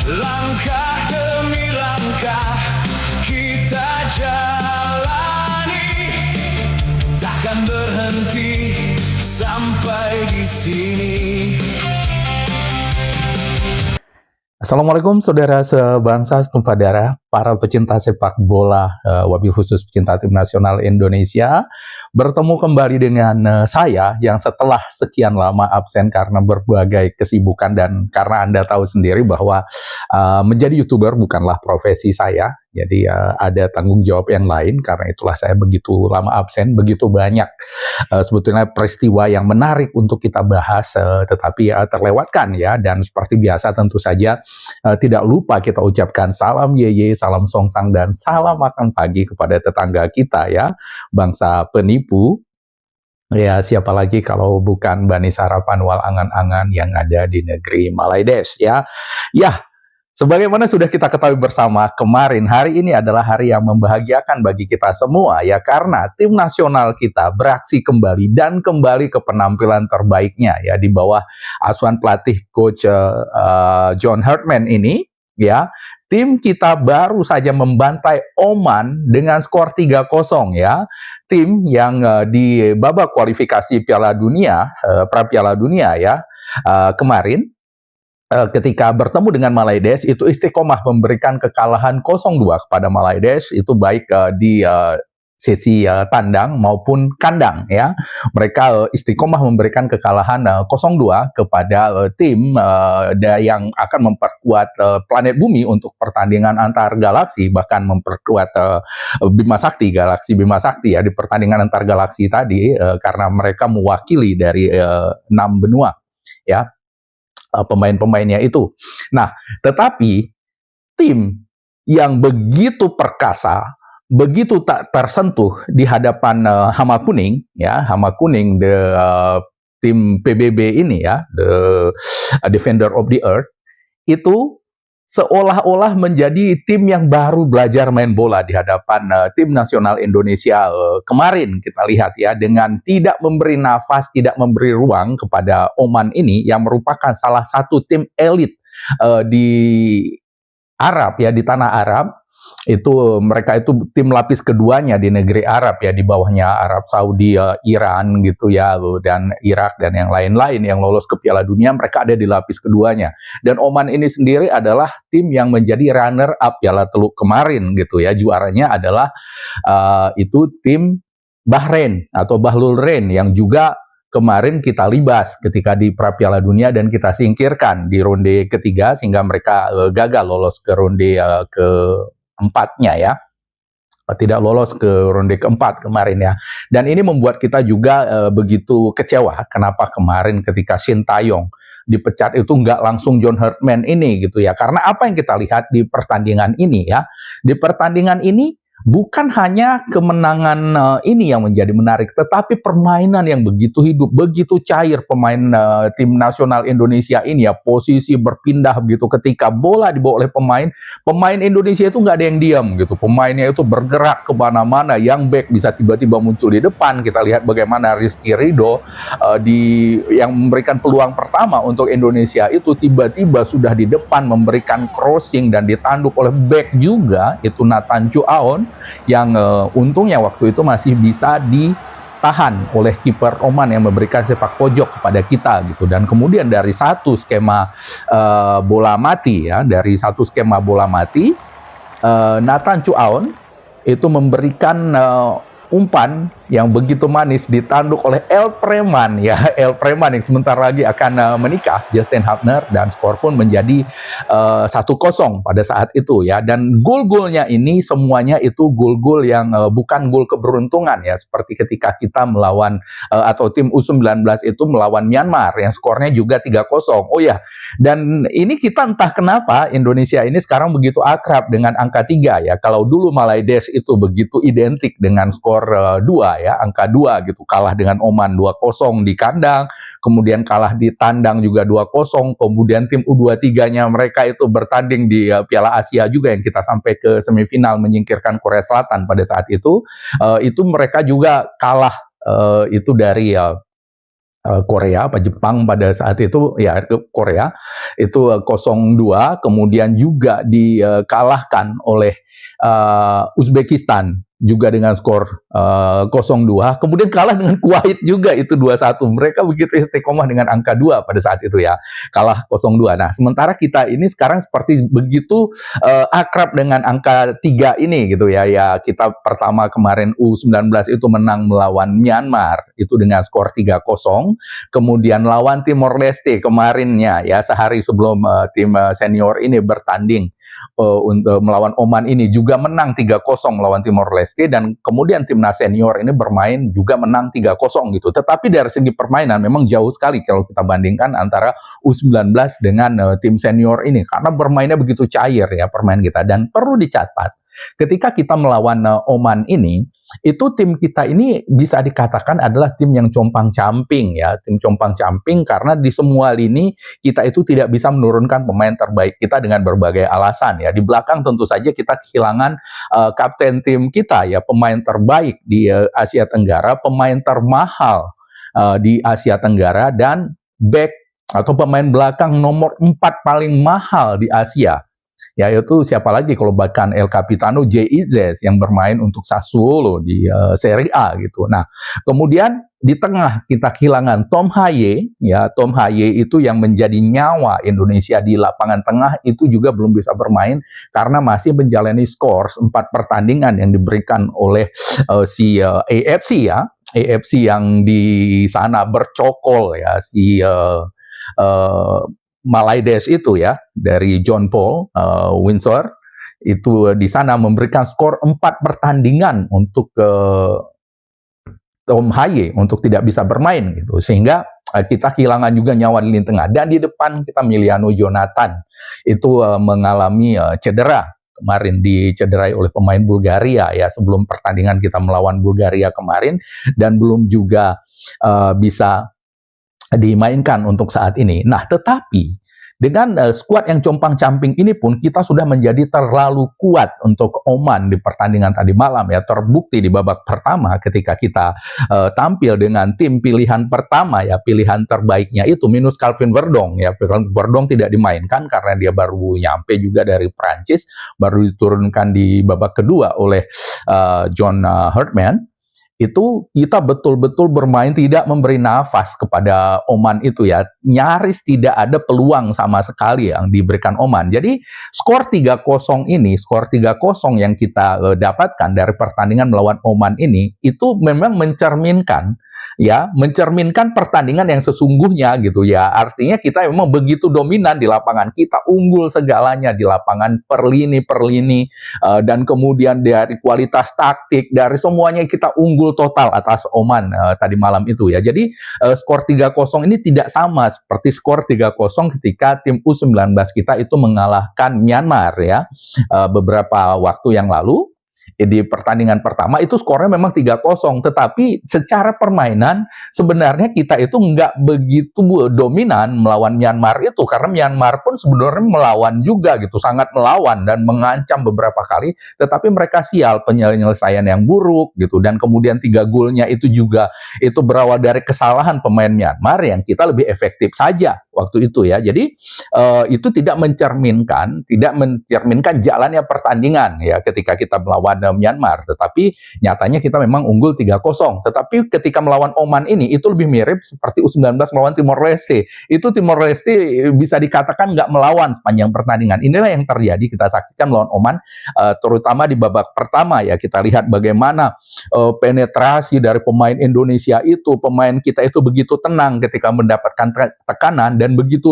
Langkah demi langkah kita jalani, takkan berhenti sampai di sini. Assalamualaikum saudara sebangsa setumpah darah, para pecinta sepak bola, wabil khusus pecinta tim nasional Indonesia. Bertemu kembali dengan saya yang setelah sekian lama absen karena berbagai kesibukan, dan karena Anda tahu sendiri bahwa menjadi YouTuber bukanlah profesi saya. Jadi ada tanggung jawab yang lain, karena itulah saya begitu lama absen, begitu banyak sebetulnya peristiwa yang menarik untuk kita bahas, tetapi terlewatkan ya. Dan seperti biasa tentu saja tidak lupa kita ucapkan salam yeye, salam songsang, dan salam makan pagi kepada tetangga kita ya, bangsa penipu. Ya, siapa lagi kalau bukan Bani Sarapan wal angan-angan yang ada di negeri Malaides ya. Ya, sebagaimana sudah kita ketahui bersama kemarin, hari ini adalah hari yang membahagiakan bagi kita semua ya, karena tim nasional kita beraksi kembali dan kembali ke penampilan terbaiknya ya, di bawah asuhan pelatih coach John Hartman ini ya. Tim kita baru saja membantai Oman dengan skor 3-0 ya. Tim yang di babak kualifikasi Piala Dunia, pra Piala Dunia ya, kemarin ketika bertemu dengan Malaides itu istiqomah memberikan kekalahan 0-2 kepada Malaides, itu baik di sesi tandang maupun kandang ya. Mereka istiqomah memberikan kekalahan 0-2 kepada tim yang akan memperkuat planet bumi untuk pertandingan antar galaksi, bahkan memperkuat Bima Sakti, galaksi Bima Sakti ya, di pertandingan antar galaksi tadi, karena mereka mewakili dari 6 benua ya, pemain-pemainnya itu. Nah, tetapi tim yang begitu perkasa, begitu tak tersentuh di hadapan Hama Kuning ya, Hama Kuning tim PBB ini ya, the Defender of the Earth, itu seolah-olah menjadi tim yang baru belajar main bola di hadapan tim nasional Indonesia kemarin. Kita lihat ya, dengan tidak memberi nafas, tidak memberi ruang kepada Oman ini yang merupakan salah satu tim elit di Arab ya, di tanah Arab. Itu mereka itu tim lapis keduanya di negeri Arab ya, di bawahnya Arab Saudi, Iran gitu ya, dan Irak dan yang lain-lain yang lolos ke Piala Dunia, mereka ada di lapis keduanya. Dan Oman ini sendiri adalah tim yang menjadi runner up Piala Teluk kemarin gitu ya. Juaranya adalah itu tim Bahrain atau Bahlul Rain, yang juga kemarin kita libas ketika di pra Piala Dunia dan kita singkirkan di ronde ketiga, sehingga mereka gagal lolos ke ronde keempatnya ya, tidak lolos ke ronde keempat kemarin ya. Dan ini membuat kita juga begitu kecewa. Kenapa kemarin ketika Shin Taeyong dipecat itu nggak langsung John Hartman ini gitu ya. Karena apa yang kita lihat di pertandingan ini ya, di pertandingan ini bukan hanya kemenangan ini yang menjadi menarik, tetapi permainan yang begitu hidup, begitu cair pemain tim nasional Indonesia ini ya. Posisi berpindah begitu, ketika bola dibawa oleh pemain Indonesia itu nggak ada yang diam gitu. Pemainnya itu bergerak ke mana-mana, yang back bisa tiba-tiba muncul di depan. Kita lihat bagaimana Rizky Ridho yang memberikan peluang pertama untuk Indonesia itu tiba-tiba sudah di depan memberikan crossing dan ditanduk oleh back juga, itu Nathan Chuaon, yang untungnya waktu itu masih bisa ditahan oleh kiper Oman yang memberikan sepak pojok kepada kita gitu. Dan kemudian dari satu skema bola mati ya, Nathan Chuaon itu memberikan umpan yang begitu manis, ditanduk oleh El Preman ya, El Preman yang sebentar lagi akan menikah, Justin Hubner, dan skor pun menjadi 1-0 pada saat itu ya. Dan gol-golnya ini semuanya itu gol-gol yang bukan gol keberuntungan ya, seperti ketika kita melawan atau tim U19 itu melawan Myanmar yang skornya juga 3-0. Oh ya, dan ini kita entah kenapa Indonesia ini sekarang begitu akrab dengan angka 3 ya. Kalau dulu Malaides itu begitu identik dengan skor 2 ya, angka 2 gitu, kalah dengan Oman 2-0 di kandang, kemudian kalah di tandang juga 2-0, kemudian tim U23-nya mereka itu bertanding di Piala Asia juga yang kita sampai ke semifinal menyingkirkan Korea Selatan pada saat itu mereka juga kalah itu dari Korea apa Jepang pada saat itu ya Korea itu 0-2, kemudian juga dikalahkan oleh Uzbekistan juga dengan skor 0-2, kemudian kalah dengan Kuwait juga itu 2-1. Mereka begitu istiqomah dengan angka 2 pada saat itu ya, kalah 0-2. Nah, sementara kita ini sekarang seperti begitu akrab dengan angka 3 ini gitu ya. Ya, kita pertama kemarin U19 itu menang melawan Myanmar itu dengan skor 3-0. Kemudian lawan Timor Leste kemarinnya ya, sehari sebelum tim senior ini bertanding untuk melawan Oman ini juga menang 3-0 melawan Timor Leste, dan kemudian timnas senior ini bermain juga menang 3-0 gitu. Tetapi dari segi permainan memang jauh sekali kalau kita bandingkan antara U19 dengan tim senior ini, karena bermainnya begitu cair ya permainan kita. Dan perlu dicatat, ketika kita melawan Oman ini, itu tim kita ini bisa dikatakan adalah tim yang compang-camping ya, tim compang-camping, karena di semua lini kita itu tidak bisa menurunkan pemain terbaik kita dengan berbagai alasan ya. Di belakang tentu saja kita kehilangan kapten tim kita ya, pemain terbaik di Asia Tenggara, pemain termahal di Asia Tenggara, dan back atau pemain belakang nomor 4 paling mahal di Asia. Yaitu siapa lagi kalau bahkan El Capitano J.I.Z yang bermain untuk Sassuolo di Serie A gitu. Nah, kemudian di tengah kita kehilangan Tom Haye ya, Tom Haye itu yang menjadi nyawa Indonesia di lapangan tengah itu juga belum bisa bermain karena masih menjalani skor 4 pertandingan yang diberikan oleh si AFC ya, AFC yang di sana bercokol ya, si Malaides itu ya, dari John Paul Windsor itu di sana memberikan skor 4 pertandingan untuk Tom Haye untuk tidak bisa bermain gitu, sehingga kita kehilangan juga nyawa di lini tengah. Dan di depan kita Miliano Jonathan itu mengalami cedera kemarin, dicederai oleh pemain Bulgaria ya sebelum pertandingan kita melawan Bulgaria kemarin, dan belum juga bisa dimainkan untuk saat ini. Nah, tetapi dengan skuad yang compang-camping ini pun kita sudah menjadi terlalu kuat untuk Oman di pertandingan tadi malam ya. Terbukti di babak pertama ketika kita tampil dengan tim pilihan pertama ya, pilihan terbaiknya itu minus Calvin Verdong ya. Calvin Verdong tidak dimainkan karena dia baru nyampe juga dari Prancis, baru diturunkan di babak kedua oleh John Herdman. Itu kita betul-betul bermain tidak memberi nafas kepada Oman itu ya. Nyaris tidak ada peluang sama sekali yang diberikan Oman. Jadi skor 3-0 ini, skor 3-0 yang kita dapatkan dari pertandingan melawan Oman ini, itu memang mencerminkan ya, mencerminkan pertandingan yang sesungguhnya gitu ya. Artinya kita memang begitu dominan di lapangan, kita unggul segalanya di lapangan per lini dan kemudian dari kualitas taktik, dari semuanya kita unggul total atas Oman tadi malam itu ya. Jadi skor 3-0 ini tidak sama seperti skor 3-0 ketika tim U19 kita itu mengalahkan Myanmar ya beberapa waktu yang lalu. Di pertandingan pertama itu skornya memang 3-0, tetapi secara permainan sebenarnya kita itu nggak begitu dominan melawan Myanmar itu, karena Myanmar pun sebenarnya melawan juga gitu, sangat melawan dan mengancam beberapa kali, tetapi mereka sial penyelesaian yang buruk gitu, dan kemudian 3 golnya itu juga itu berawal dari kesalahan pemain Myanmar yang kita lebih efektif saja waktu itu ya. Jadi itu tidak mencerminkan jalannya pertandingan ya ketika kita melawan Myanmar, tetapi nyatanya kita memang unggul 3-0. Tetapi ketika melawan Oman ini itu lebih mirip seperti U19 melawan Timor Leste. Itu Timor Leste bisa dikatakan nggak melawan sepanjang pertandingan. Inilah yang terjadi kita saksikan melawan Oman, terutama di babak pertama ya. Kita lihat bagaimana penetrasi dari pemain Indonesia itu, pemain kita itu begitu tenang ketika mendapatkan tekanan, dan begitu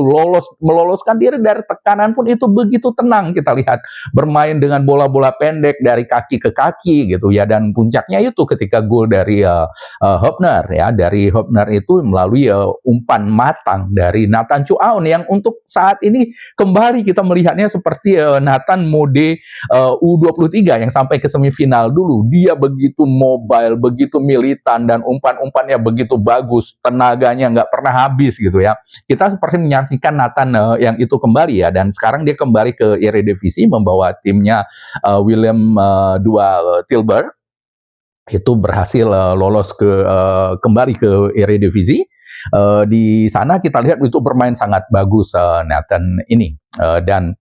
meloloskan diri dari tekanan pun itu begitu tenang. Kita lihat bermain dengan bola-bola pendek dari kaki ke kaki gitu ya, dan puncaknya itu ketika gol dari Hopner ya, dari Hopner itu melalui umpan matang dari Nathan Chuaon yang untuk saat ini kembali kita melihatnya seperti Nathan mode U23 yang sampai ke semifinal dulu. Dia begitu mobile, begitu militan, dan umpan-umpannya begitu bagus, tenaganya nggak pernah habis gitu ya. Kita seperti menyaksikan Nathan yang itu kembali ya, dan sekarang dia kembali ke Eredivisie membawa timnya Willem II Tilburg itu berhasil lolos kembali ke Eredivisie. Di sana kita lihat itu bermain sangat bagus Nathan ini. Dan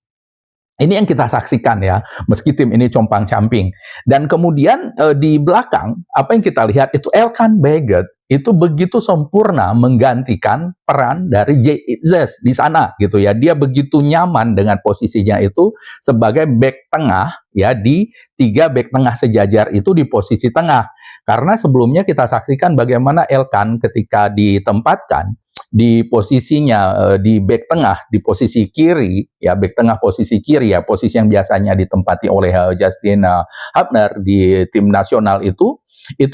ini yang kita saksikan ya, meski tim ini compang-camping. Dan kemudian di belakang, apa yang kita lihat itu Elkan Baggett itu begitu sempurna menggantikan peran dari Jay Itzes di sana gitu ya. Dia begitu nyaman dengan posisinya itu sebagai back tengah ya, di 3 back tengah sejajar itu di posisi tengah. Karena sebelumnya kita saksikan bagaimana Elkan ketika ditempatkan di posisinya di back tengah di posisi kiri ya, back tengah posisi kiri ya, posisi yang biasanya ditempati oleh Justin Hubner di tim nasional itu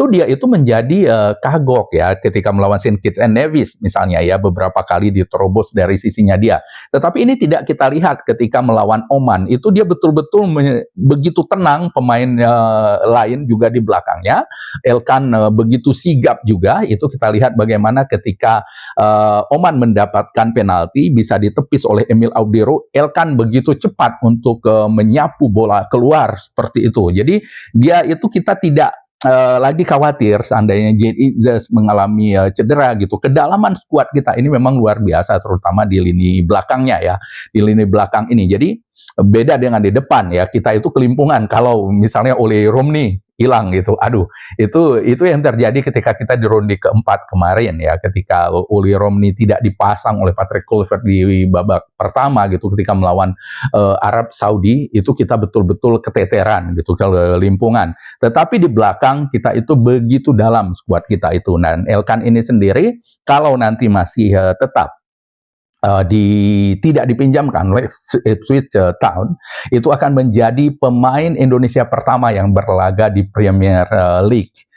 dia itu menjadi kagok ya ketika melawan Saint Kitts and Nevis misalnya ya, beberapa kali diterobos dari sisinya dia. Tetapi ini tidak kita lihat ketika melawan Oman, itu dia betul-betul begitu tenang, pemain lain juga di belakangnya. Elkan begitu sigap juga, itu kita lihat bagaimana ketika Oman mendapatkan penalti bisa ditepis oleh Emil Audero, Elkan begitu cepat untuk menyapu bola keluar seperti itu. Jadi dia itu kita tidak lagi khawatir seandainya Jay Itzes mengalami cedera gitu. Kedalaman skuad kita ini memang luar biasa, terutama di lini belakangnya ya, di lini belakang ini. Jadi beda dengan di depan ya, kita itu kelimpungan kalau misalnya oleh Romney hilang gitu. Aduh, itu yang terjadi ketika kita di ronde keempat kemarin ya, ketika Oli Romney tidak dipasang oleh Patrick Kluivert di babak pertama gitu ketika melawan Arab Saudi, itu kita betul-betul keteteran gitu, kelimpungan. Tetapi di belakang kita itu begitu dalam skuad kita itu. Dan Elkan ini sendiri kalau nanti masih tetap tidak dipinjamkan oleh Ipswich Town, itu akan menjadi pemain Indonesia pertama yang berlaga di Premier League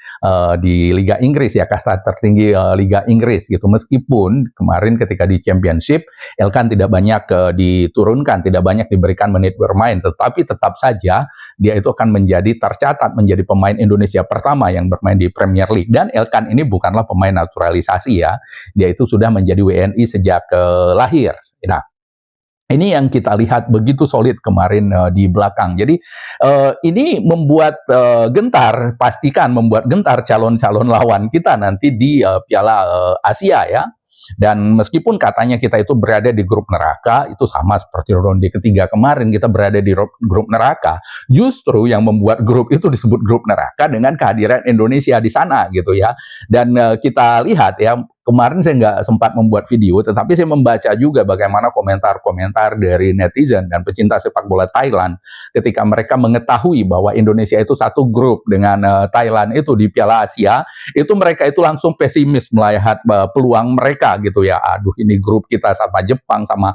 di Liga Inggris ya, kasta tertinggi Liga Inggris gitu. Meskipun kemarin ketika di Championship Elkan tidak banyak diturunkan, tidak banyak diberikan menit bermain, tetapi tetap saja dia itu akan menjadi tercatat menjadi pemain Indonesia pertama yang bermain di Premier League. Dan Elkan ini bukanlah pemain naturalisasi ya, dia itu sudah menjadi WNI sejak lahir. Nah, ini yang kita lihat begitu solid kemarin di belakang. Jadi ini membuat gentar, pastikan membuat gentar calon-calon lawan kita nanti di Piala Asia ya. Dan meskipun katanya kita itu berada di grup neraka, itu sama seperti ronde ketiga kemarin kita berada di grup neraka. Justru yang membuat grup itu disebut grup neraka dengan kehadiran Indonesia di sana gitu ya. Dan kita lihat ya, kemarin saya nggak sempat membuat video, tetapi saya membaca juga bagaimana komentar-komentar dari netizen dan pecinta sepak bola Thailand ketika mereka mengetahui bahwa Indonesia itu satu grup dengan Thailand itu di Piala Asia, itu mereka itu langsung pesimis melihat peluang mereka gitu ya. Aduh, ini grup kita sama Jepang, sama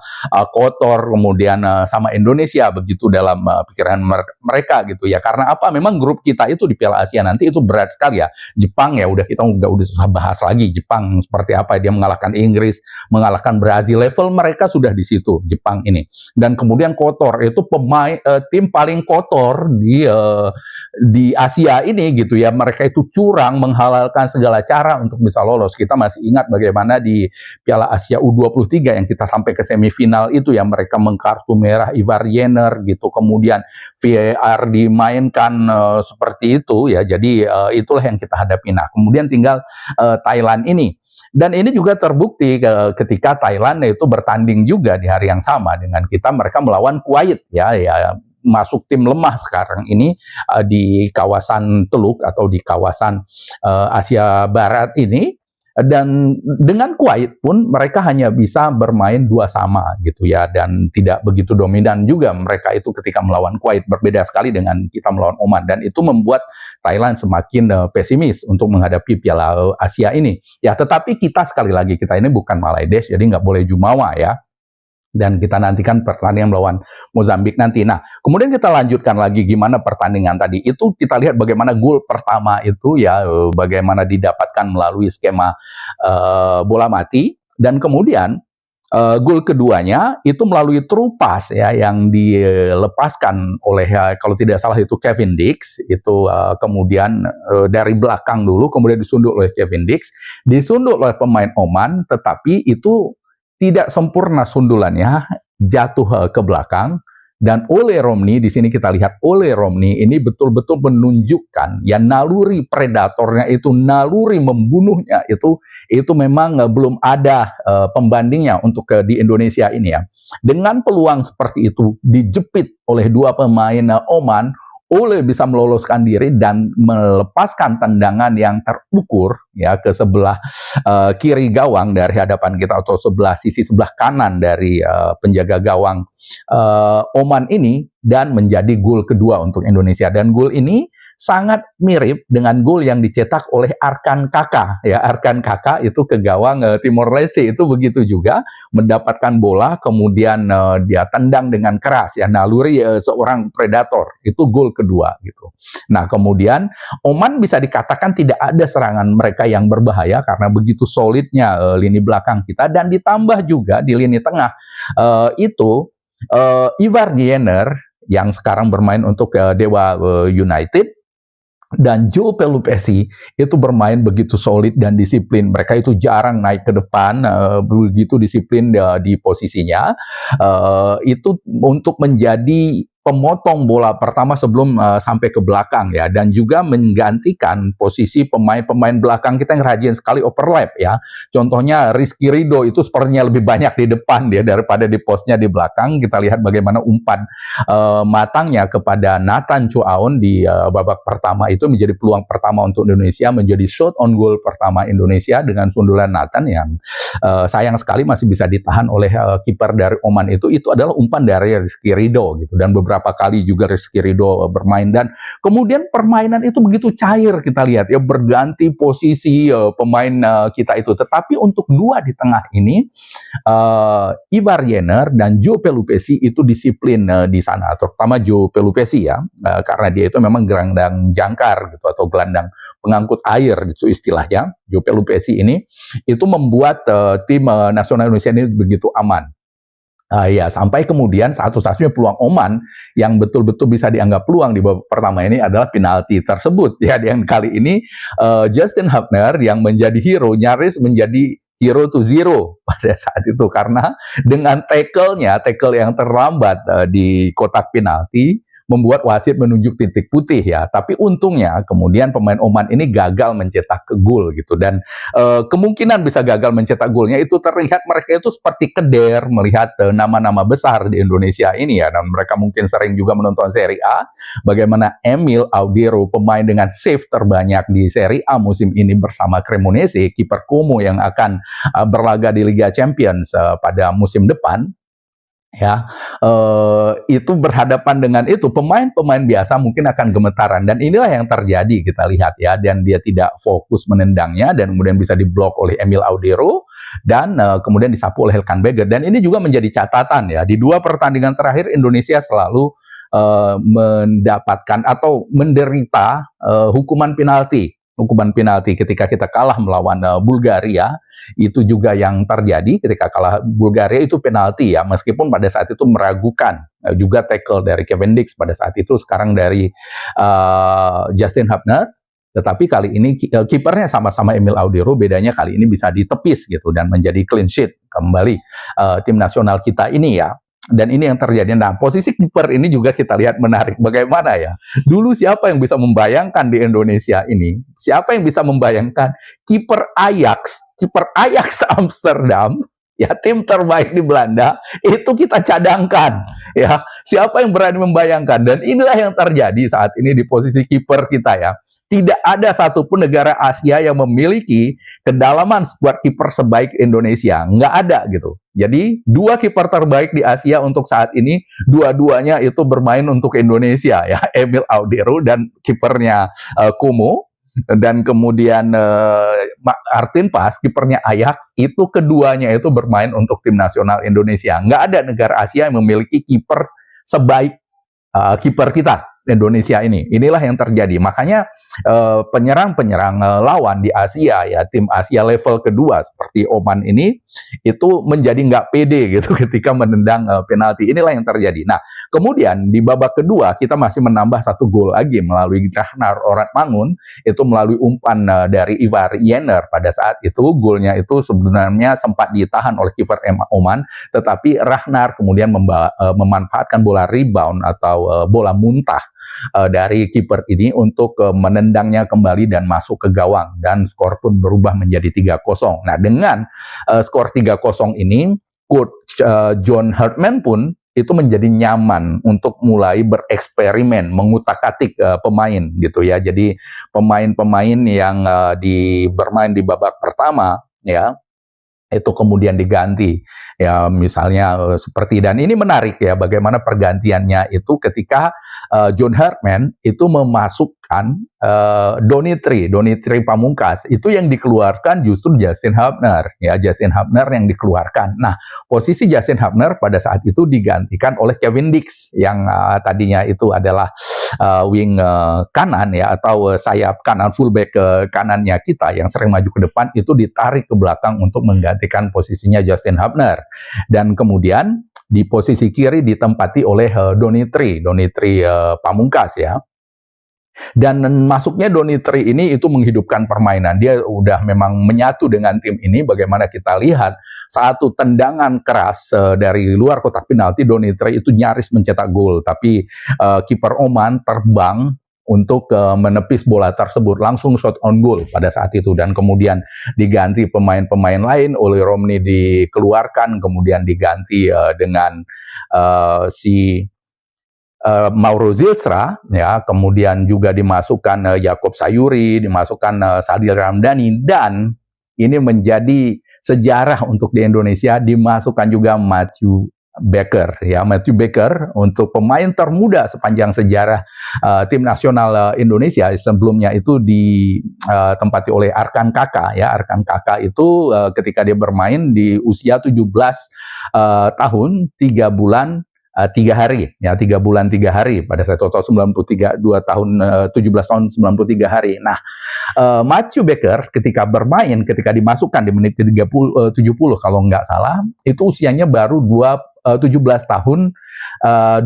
kotor, kemudian sama Indonesia, begitu dalam pikiran mereka gitu ya. Karena apa? Memang grup kita itu di Piala Asia nanti itu berat sekali ya. Jepang ya kita udah susah bahas lagi. Jepang seperti apa, dia mengalahkan Inggris, mengalahkan Brazil, level mereka sudah di situ Jepang ini. Dan kemudian kotor, itu pemain tim paling kotor di Asia ini gitu ya. Mereka itu curang, menghalalkan segala cara untuk bisa lolos. Kita masih ingat bagaimana di Piala Asia U23 yang kita sampai ke semifinal itu ya, mereka mengkartu merah Ivar Jenner gitu, kemudian VAR dimainkan seperti itu ya. Jadi itulah yang kita hadapi. Nah, kemudian tinggal Thailand ini. Dan ini juga terbukti ketika Thailand itu bertanding juga di hari yang sama dengan kita, mereka melawan Kuwait ya, masuk tim lemah sekarang ini di kawasan Teluk atau di kawasan Asia Barat ini. Dan dengan Kuwait pun mereka hanya bisa bermain 2-2 gitu ya, dan tidak begitu dominan juga mereka itu ketika melawan Kuwait, berbeda sekali dengan kita melawan Oman. Dan itu membuat Thailand semakin pesimis untuk menghadapi Piala Asia ini ya. Tetapi kita sekali lagi, kita ini bukan Malaides, jadi nggak boleh jumawa ya. Dan kita nantikan pertandingan melawan Mozambik nanti. Nah, kemudian kita lanjutkan lagi gimana pertandingan tadi. Itu kita lihat bagaimana gol pertama itu ya, bagaimana didapatkan melalui skema bola mati. Dan kemudian gol keduanya itu melalui true pass ya, yang dilepaskan oleh kalau tidak salah itu Kevin Dix. Itu kemudian dari belakang dulu, kemudian disundul oleh Kevin Dix, disundul oleh pemain Oman, tetapi itu tidak sempurna sundulannya, jatuh ke belakang Dan Ole Romney, di sini kita lihat Ole Romney ini betul-betul menunjukkan ya naluri predatornya itu, naluri membunuhnya itu memang belum ada pembandingnya untuk di Indonesia ini ya. Dengan peluang seperti itu dijepit oleh dua pemain Oman, Ole bisa meloloskan diri dan melepaskan tendangan yang terukur ya ke sebelah kiri gawang dari hadapan kita, atau sisi sebelah kanan dari penjaga gawang Oman ini, dan menjadi gol kedua untuk Indonesia. Dan gol ini sangat mirip dengan gol yang dicetak oleh Arkan Kaka ya. Arkan Kaka itu ke gawang Timor Leste, itu begitu juga, mendapatkan bola kemudian dia tendang dengan keras ya, naluri seorang predator, itu gol kedua gitu. Nah, kemudian Oman bisa dikatakan tidak ada serangan mereka yang berbahaya karena begitu solidnya lini belakang kita, dan ditambah juga di lini tengah Ivar Jenner yang sekarang bermain untuk Dewa United, dan Joe Pelupessy itu bermain begitu solid dan disiplin. Mereka itu jarang naik ke depan, begitu disiplin di posisinya. Itu untuk menjadi pemotong bola pertama sebelum sampai ke belakang ya, dan juga menggantikan posisi pemain-pemain belakang kita yang rajin sekali overlap ya. Contohnya Rizky Ridho itu sepertinya lebih banyak di depan dia daripada di posnya di belakang. Kita lihat bagaimana umpan matangnya kepada Nathan Chuaon di babak pertama itu menjadi peluang pertama untuk Indonesia, menjadi shot on goal pertama Indonesia dengan sundulan Nathan yang sayang sekali masih bisa ditahan oleh kiper dari Oman. Itu adalah umpan dari Rizky Ridho gitu, dan beberapa kali juga Rizky Ridho bermain, dan kemudian permainan itu begitu cair, kita lihat ya, berganti posisi pemain kita itu. Tetapi untuk dua di tengah ini, Ivar Jenner dan Joe Pelupessy itu disiplin di sana, terutama Joe Pelupessy ya, karena dia itu memang gelandang jangkar gitu, atau gelandang pengangkut air gitu istilahnya. Joe Pelupessy ini itu membuat tim nasional Indonesia ini begitu aman. Ya, sampai kemudian satu-satunya peluang Oman yang betul-betul bisa dianggap peluang di babak pertama ini adalah penalti tersebut ya, yang kali ini Justin Hubner yang menjadi hero, nyaris menjadi hero to zero pada saat itu, karena dengan tackle yang terlambat di kotak penalti membuat wasit menunjuk titik putih ya. Tapi untungnya kemudian pemain Oman ini gagal mencetak gol gitu, dan kemungkinan bisa gagal mencetak golnya itu terlihat mereka itu seperti keder melihat nama-nama besar di Indonesia ini ya, dan mereka mungkin sering juga menonton Serie A, bagaimana Emil Audero, pemain dengan save terbanyak di Serie A musim ini bersama Cremonese, kiper Como yang akan berlaga di Liga Champions pada musim depan ya, itu berhadapan dengan itu pemain-pemain biasa mungkin akan gemetaran, dan inilah yang terjadi kita lihat ya, dan dia tidak fokus menendangnya, dan kemudian bisa diblok oleh Emil Audero, dan kemudian disapu oleh Helkan Beger. Dan ini juga menjadi catatan ya, di dua pertandingan terakhir Indonesia selalu mendapatkan atau menderita hukuman penalti ketika kita kalah melawan Bulgaria. Itu juga yang terjadi ketika kalah Bulgaria, itu penalti ya, meskipun pada saat itu meragukan juga tackle dari Kevin Dix pada saat itu, sekarang dari Justin Hubner. Tetapi kali ini kipernya sama-sama Emil Audero, bedanya kali ini bisa ditepis gitu dan menjadi clean sheet kembali tim nasional kita ini ya. Dan ini yang terjadi. Nah, posisi kiper ini juga kita lihat menarik. Bagaimana ya? Dulu siapa yang bisa membayangkan di Indonesia ini? Siapa yang bisa membayangkan kiper Ajax Amsterdam, ya tim terbaik di Belanda, itu kita cadangkan. Ya, siapa yang berani membayangkan? Dan inilah yang terjadi saat ini di posisi kiper kita ya. Tidak ada satupun negara Asia yang memiliki kedalaman skuad kiper sebaik Indonesia. Nggak ada gitu. Jadi, dua kiper terbaik di Asia untuk saat ini, dua-duanya itu bermain untuk Indonesia ya. Emil Audero dan kipernya Como, dan kemudian Artin Pas, kipernya Ajax, itu keduanya itu bermain untuk tim nasional Indonesia. Nggak ada negara Asia yang memiliki kiper sebaik kiper kita Indonesia ini. Inilah yang terjadi. Makanya penyerang-penyerang lawan di Asia, ya tim Asia level kedua seperti Oman ini itu menjadi nggak pede gitu ketika menendang penalti. Inilah yang terjadi. Nah, kemudian di babak kedua kita masih menambah 1 gol lagi melalui Ragnar Oratmangun, itu melalui umpan dari Ivar Jenner. Pada saat itu golnya itu sebenarnya sempat ditahan oleh kiper Oman, tetapi Ragnar kemudian memanfaatkan bola rebound atau bola muntah dari kiper ini untuk menendangnya kembali dan masuk ke gawang, dan skor pun berubah menjadi 3-0. Nah, dengan skor 3-0 ini, coach John Hartman pun itu menjadi nyaman untuk mulai bereksperimen, mengutak-atik pemain gitu ya. Jadi pemain-pemain yang bermain di babak pertama ya, itu kemudian diganti ya, misalnya seperti, dan ini menarik ya bagaimana pergantiannya itu ketika John Hartman itu memasukkan Donitri Pamungkas, itu yang dikeluarkan justru Justin Hubner ya, Justin Hubner yang dikeluarkan. Nah, posisi Justin Hubner pada saat itu digantikan oleh Kevin Dix yang tadinya itu adalah wing kanan ya, atau sayap kanan, fullback kanannya kita yang sering maju ke depan, itu ditarik ke belakang untuk menggantikan posisinya Justin Hubner. Dan kemudian di posisi kiri ditempati oleh Donitri Pamungkas ya. Dan masuknya Donitri ini itu menghidupkan permainan. Dia udah memang menyatu dengan tim ini. Bagaimana kita lihat satu tendangan keras dari luar kotak penalti, Donitri itu nyaris mencetak gol, tapi kiper Oman terbang untuk menepis bola tersebut, langsung shot on goal pada saat itu. Dan kemudian diganti pemain-pemain lain, Oli Romney dikeluarkan, kemudian diganti dengan Mauro Zilstra ya, kemudian juga dimasukkan Yakob Sayuri, dimasukkan Sadil Ramdhani, dan ini menjadi sejarah untuk di Indonesia, dimasukkan juga Matthew Baker ya, Matthew Baker untuk pemain termuda sepanjang sejarah tim nasional Indonesia. Sebelumnya itu ditempati oleh Arkan Kaka ya. Arkan Kaka itu ketika dia bermain di usia 17 tahun 3 bulan 3 hari ya, 3 bulan 3 hari pada saat total 17 tahun 93 hari. Nah, Matthew Baker ketika bermain, ketika dimasukkan di menit 70 kalau nggak salah, itu usianya baru 17 tahun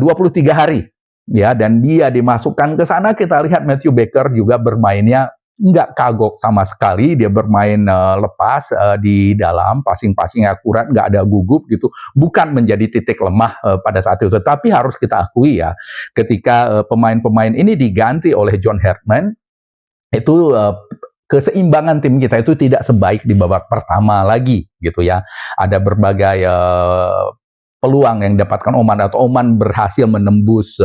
23 hari ya, dan dia dimasukkan ke sana. Kita lihat Matthew Baker juga bermainnya nggak kagok sama sekali, dia bermain lepas di dalam, passing-passing akurat, nggak ada gugup gitu, bukan menjadi titik lemah pada saat itu. Tetapi harus kita akui ya, ketika pemain-pemain ini diganti oleh John Hartman, itu keseimbangan tim kita itu tidak sebaik di babak pertama lagi gitu ya. Ada berbagai peluang yang didapatkan Oman, atau Oman berhasil menembus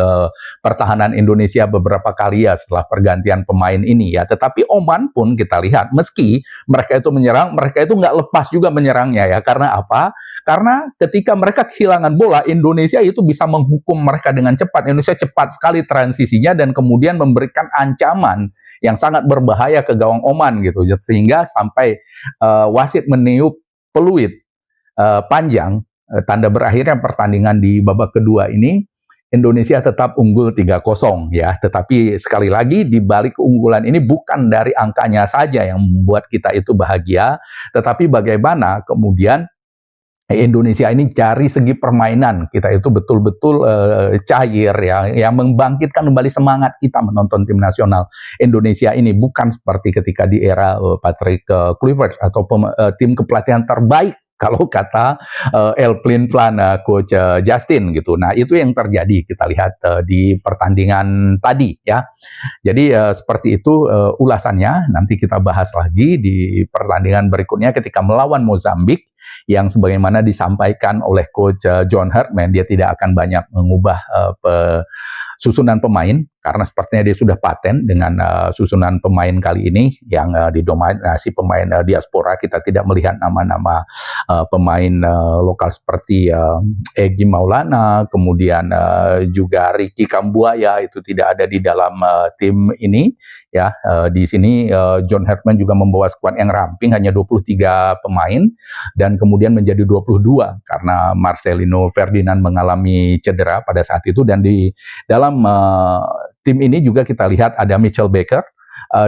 pertahanan Indonesia beberapa kali ya setelah pergantian pemain ini ya. Tetapi Oman pun kita lihat, meski mereka itu menyerang, mereka itu nggak lepas juga menyerangnya ya. Karena apa? Karena ketika mereka kehilangan bola, Indonesia itu bisa menghukum mereka dengan cepat. Indonesia cepat sekali transisinya dan kemudian memberikan ancaman yang sangat berbahaya ke gawang Oman gitu. Sehingga sampai wasit meniup peluit panjang, tanda berakhirnya pertandingan di babak kedua ini, Indonesia tetap unggul 3-0 ya. Tetapi sekali lagi, di balik keunggulan ini bukan dari angkanya saja yang membuat kita itu bahagia, tetapi bagaimana kemudian Indonesia ini dari segi permainan kita itu betul-betul cair ya, yang membangkitkan kembali semangat kita menonton tim nasional Indonesia ini, bukan seperti ketika di era Patrick Kluivert atau tim kepelatihan terbaik kalau kata El Plan coach Justin gitu. Nah, itu yang terjadi kita lihat di pertandingan tadi ya. Jadi seperti itu ulasannya. Nanti kita bahas lagi di pertandingan berikutnya ketika melawan Mozambik, yang sebagaimana disampaikan oleh coach John Hartman, dia tidak akan banyak mengubah susunan pemain karena sepertinya dia sudah paten dengan susunan pemain kali ini yang didominasi pemain diaspora. Kita tidak melihat nama-nama pemain lokal seperti Egy Maulana, kemudian juga Ricky Kambuaya, itu tidak ada di dalam tim ini ya. Di sini John Hartman juga membawa skuad yang ramping, hanya 23 pemain, dan kemudian menjadi 22 karena Marcelino Ferdinand mengalami cedera pada saat itu. Dan di dalam tim ini juga kita lihat ada Mitchell Baker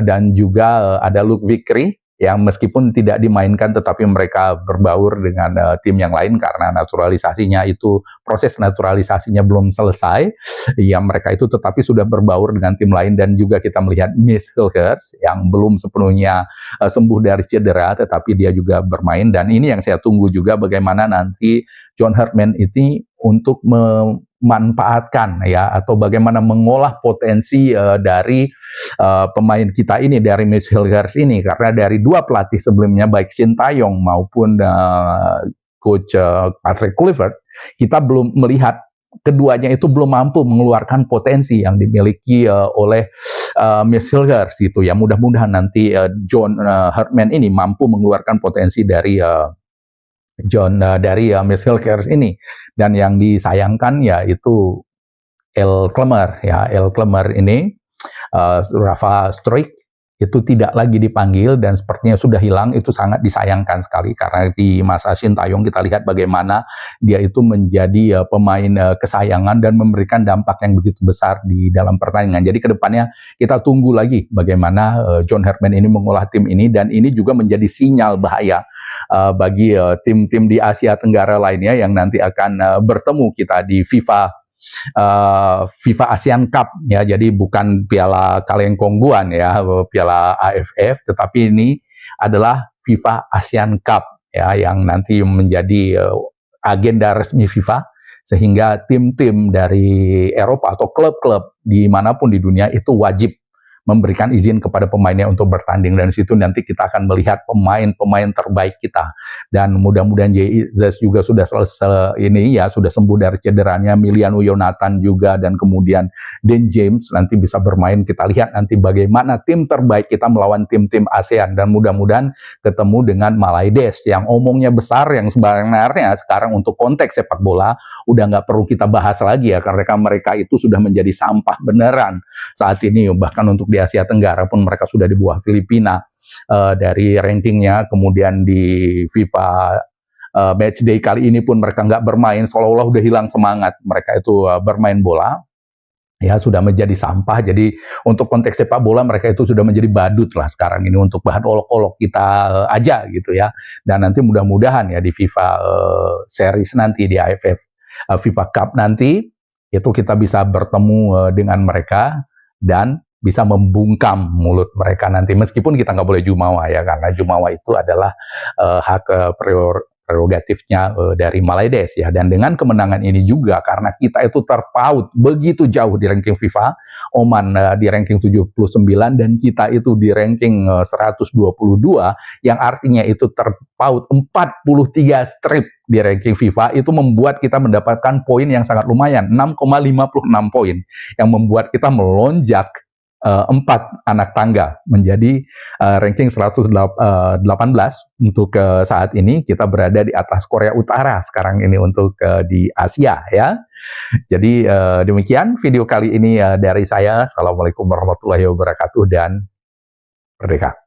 dan juga ada Luke Vickery yang meskipun tidak dimainkan tetapi mereka berbaur dengan tim yang lain karena naturalisasinya itu, proses naturalisasinya belum selesai ya, mereka itu tetapi sudah berbaur dengan tim lain. Dan juga kita melihat Miss Hilgers yang belum sepenuhnya sembuh dari cedera tetapi dia juga bermain. Dan ini yang saya tunggu juga, bagaimana nanti John Herdman ini untuk memanfaatkan ya, atau bagaimana mengolah potensi dari pemain kita ini, dari Miss Hilgers ini, karena dari dua pelatih sebelumnya baik Shin Tae-yong maupun coach Patrick Kluivert, kita belum melihat keduanya itu belum mampu mengeluarkan potensi yang dimiliki oleh Miss Hilgers gitu ya. Mudah-mudahan nanti John Herdman ini mampu mengeluarkan potensi dari Miss Hilgers ini. Dan yang disayangkan yaitu El Clemmer ya, El Clemmer ini Rafa Struijk itu tidak lagi dipanggil dan sepertinya sudah hilang. Itu sangat disayangkan sekali karena di masa Shin Tae-yong kita lihat bagaimana dia itu menjadi pemain kesayangan dan memberikan dampak yang begitu besar di dalam pertandingan. Jadi kedepannya kita tunggu lagi bagaimana John Herdman ini mengolah tim ini, dan ini juga menjadi sinyal bahaya bagi tim-tim di Asia Tenggara lainnya yang nanti akan bertemu kita di FIFA ASEAN Cup ya. Jadi bukan Piala Kalengkongguan ya, Piala AFF, tetapi ini adalah FIFA ASEAN Cup ya, yang nanti menjadi agenda resmi FIFA, sehingga tim-tim dari Eropa atau klub-klub dimanapun di dunia itu wajib memberikan izin kepada pemainnya untuk bertanding. Dan situ nanti kita akan melihat pemain-pemain terbaik kita. Dan mudah-mudahan Jesus juga sudah selesai ini ya, sudah sembuh dari cederanya, Emiliano Yonatan juga, dan kemudian Dan James nanti bisa bermain. Kita lihat nanti bagaimana tim terbaik kita melawan tim-tim ASEAN, dan mudah-mudahan ketemu dengan Malaides yang omongnya besar, yang sebenarnya sekarang untuk konteks sepak bola udah nggak perlu kita bahas lagi ya, karena mereka itu sudah menjadi sampah beneran saat ini. Bahkan untuk di Asia Tenggara pun mereka sudah di bawah Filipina dari rankingnya. Kemudian di FIFA Matchday kali ini pun mereka nggak bermain, seolah-olah udah hilang semangat mereka itu bermain bola ya, sudah menjadi sampah. Jadi untuk konteks sepak bola mereka itu sudah menjadi badut lah sekarang ini, untuk bahan olok-olok kita aja gitu ya. Dan nanti mudah-mudahan ya di FIFA series nanti, di AFF FIFA Cup nanti itu kita bisa bertemu dengan mereka dan bisa membungkam mulut mereka nanti, meskipun kita nggak boleh jumawa ya, karena jumawa itu adalah hak prerogatifnya dari Malaides ya. Dan dengan kemenangan ini juga, karena kita itu terpaut begitu jauh di ranking FIFA, Oman di ranking 79 dan kita itu di ranking 122, yang artinya itu terpaut 43 strip di ranking FIFA, itu membuat kita mendapatkan poin yang sangat lumayan, 6,56 poin, yang membuat kita melonjak 4 anak tangga menjadi ranking 118 untuk saat ini. Kita berada di atas Korea Utara sekarang ini untuk di Asia ya. Jadi demikian video kali ini dari saya. Assalamualaikum warahmatullahi wabarakatuh dan merdeka.